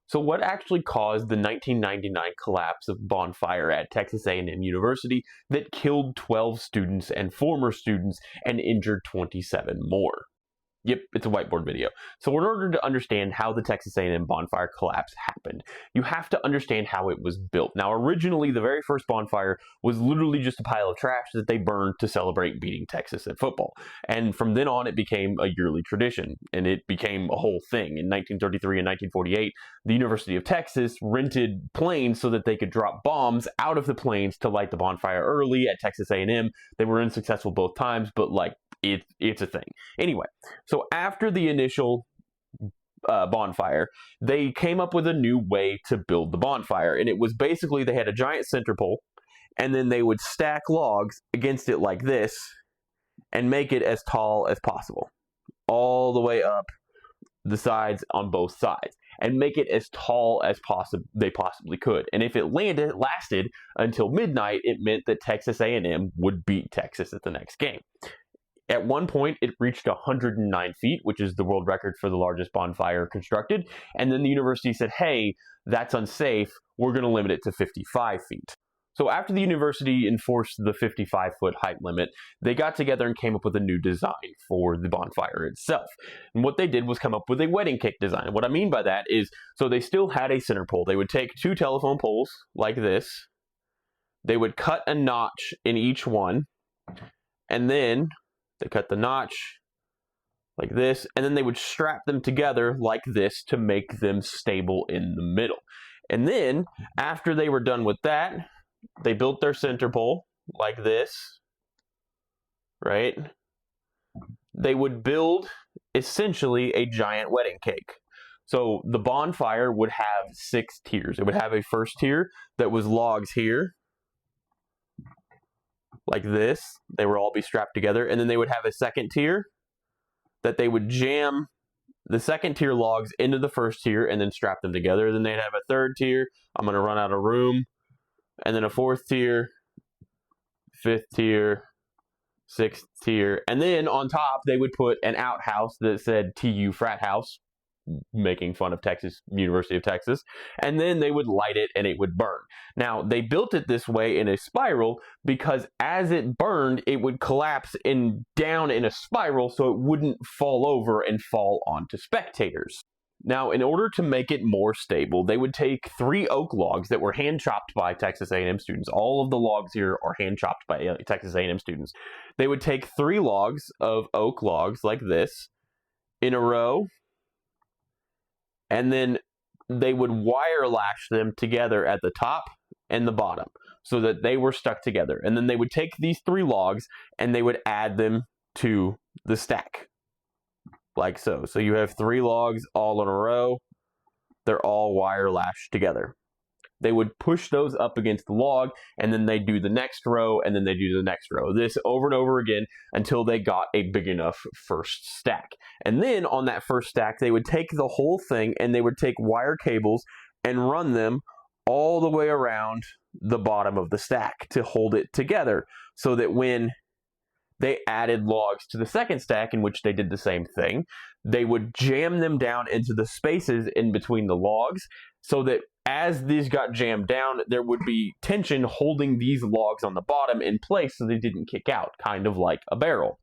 So what actually caused the 1999 collapse of Bonfire at Texas A&M University that killed 12 students and former students and injured 27 more? Yep, it's a whiteboard video. So in order to understand how the Texas A&M bonfire collapse happened, you have to understand how it was built. Now, originally, the very first bonfire was literally just a pile of trash that they burned to celebrate beating Texas at football. And from then on, it became a yearly tradition, and it became a whole thing. In 1933 and 1948, the University of Texas rented planes so that they could drop bombs out of the planes to light the bonfire early at Texas A&M. They were unsuccessful both times, but it's a thing. Anyway, so after the initial bonfire, they came up with a new way to build the bonfire. And it was basically they had a giant center pole, and then they would stack logs against it like this and make it as tall as possible, all the way up the sides on both sides, and make it as tall as they possibly could. And if it lasted until midnight, it meant that Texas A&M would beat Texas at the next game. At one point, it reached 109 feet, which is the world record for the largest bonfire constructed. And then the university said, hey, that's unsafe. We're going to limit it to 55 feet. So after the university enforced the 55-foot height limit, they got together and came up with a new design for the bonfire itself. And what they did was come up with a wedding cake design. What I mean by that is, so they still had a center pole. They would take 2 telephone poles like this. They would cut a notch in each one, and then they cut the notch like this, and then they would strap them together like this to make them stable in the middle. And then, after they were done with that, they built their center pole like this, right? They would build, essentially, a giant wedding cake. So the bonfire would have 6 tiers. It would have a first tier that was logs here, like this. They would all be strapped together, and then they would have a second tier that they would jam the second tier logs into the first tier and then strap them together. Then they'd have a third tier. I'm going to run out of room. And then a fourth tier, fifth tier, sixth tier, and then on top they would put an outhouse that said TU Frat House, making fun of Texas, University of Texas, and then they would light it and it would burn. Now, they built it this way in a spiral because as it burned, it would collapse down in a spiral so it wouldn't fall over and fall onto spectators. Now, in order to make it more stable, they would take 3 oak logs that were hand-chopped by Texas A&M students. All of the logs here are hand-chopped by Texas A&M students. They would take 3 logs of oak logs like this in a row, and then they would wire lash them together at the top and the bottom so that they were stuck together. And then they would take these 3 logs and they would add them to the stack, like so. So you have 3 logs all in a row. They're all wire lashed together. They would push those up against the log, and then they do the next row, and then they do the next row. This over and over again until they got a big enough first stack. And then on that first stack, they would take the whole thing, and they would take wire cables and run them all the way around the bottom of the stack to hold it together, so that when they added logs to the second stack, in which they did the same thing, they would jam them down into the spaces in between the logs, so that as these got jammed down, there would be tension holding these logs on the bottom in place so they didn't kick out, kind of like a barrel.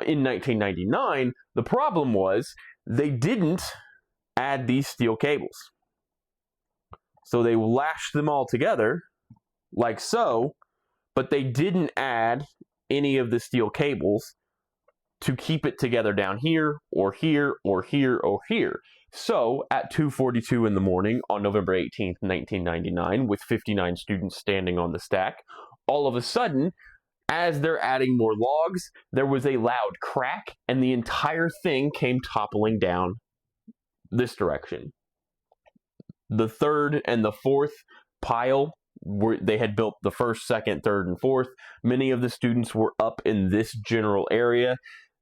In 1999, the problem was they didn't add these steel cables. So they lashed them all together, like so, but they didn't add any of the steel cables to keep it together down here, or here, or here, or here. So, at 2:42 in the morning on November 18th, 1999, with 59 students standing on the stack, all of a sudden, as they're adding more logs, there was a loud crack, and the entire thing came toppling down this direction. The third and the fourth pile, they had built the first, second, third, and fourth. Many of the students were up in this general area.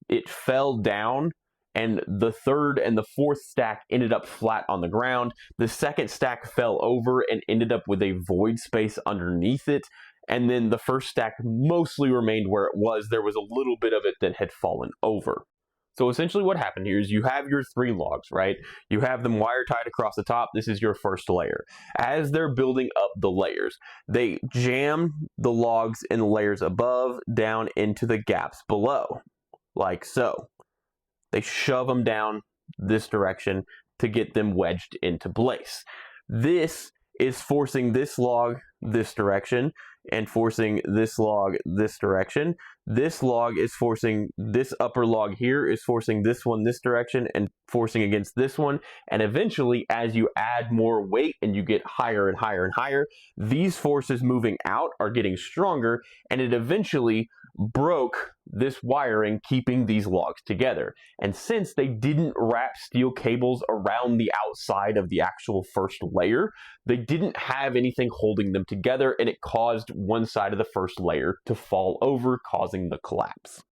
It fell down, and the third and the fourth stack ended up flat on the ground. The second stack fell over and ended up with a void space underneath it. And then the first stack mostly remained where it was. There was a little bit of it that had fallen over. So essentially what happened here is you have your 3 logs, right? You have them wire tied across the top. This is your first layer. As they're building up the layers, they jam the logs in the layers above down into the gaps below, like so. They shove them down this direction to get them wedged into place. This is forcing this log this direction and forcing this log this direction. This log is forcing this upper log here, is forcing this one this direction and forcing against this one. And eventually, as you add more weight and you get higher and higher and higher, these forces moving out are getting stronger, and it eventually broke this wiring keeping these logs together. And since they didn't wrap steel cables around the outside of the actual first layer, they didn't have anything holding them together, and it caused one side of the first layer to fall over, causing the collapse.